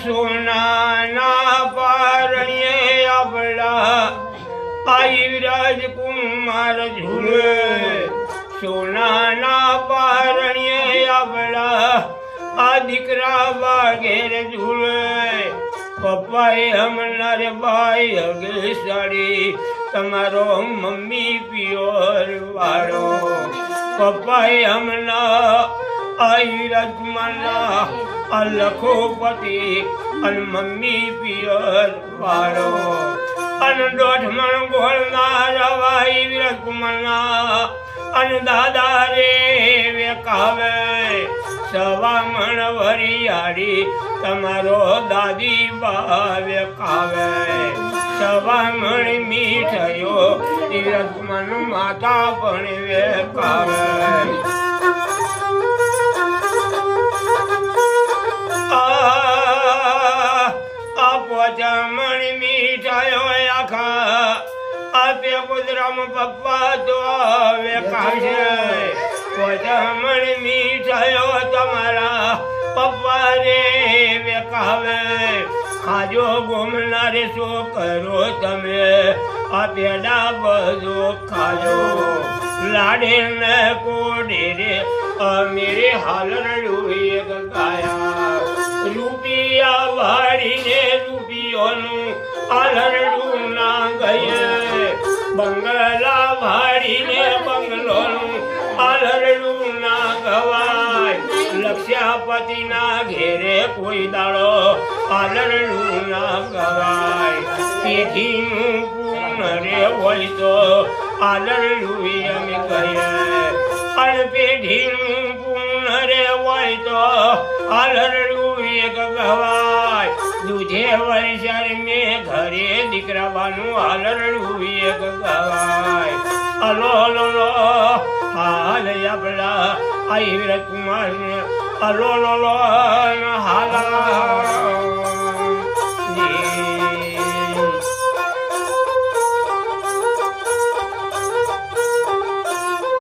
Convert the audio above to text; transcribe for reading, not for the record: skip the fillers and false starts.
સોનાના પારણીએ આપણા આઈ રાજકુમાર ઝૂલે સોનાના પારણીએ આપણા આ દીકરા વાઘેર ઝૂલે પપ્પાએ હમણાં રે ભાઈ હગે સાડી તમારો મમ્મી પિયોર વાળો પપ્પાએ હમણાં આઈ રાજકુમારના આ લખોપતિ અને મમ્મી પિયર વાળો અને દોઢ મણ ગોળના રવાઈ રાજકુમારના અને દાદા રે વેકાવે સવા મણ વરિયાળી તમારો દાદી બા વેકાવે સવા મણ મીઠાઈઓ રાજકુમારનું માતા પણ વેકાવે પોચમણી મીઠાયો આખા આપે કુદરમ પપ્પા તો વેકાશે પોચમણી મીઠાયો તમારા પપ્પા રે વેકાવે ખાજો ગોમનારે છોકરો તમે આ પેડા બધો ખાજો લાડે ને કોડે રે અમીરે હાલરડું એક ગાયા રૂપિયા વાળીને રૂપિયોનું આલરડું ના ગયે બંગલા વાળીને બંગલોનું આલરડું ના ગવાય લક્ષ્યાપતિના ઘેરે કોઈ દાડો આલરડું ના ગવાય પેઢીનું પૂર્ણ રે હોય તો આલરડું અમે કહીએ અને પેઢીનું પૂર્ણ રે હોય તો આલરડું એક ગવાય દૂધે વર્ષાર મેં ઘરે દીકરાવાનું આલરડું એક ગવાય અલો લો હાલ આપડા આઈ રાજકુમાર ને અલો લો હાલા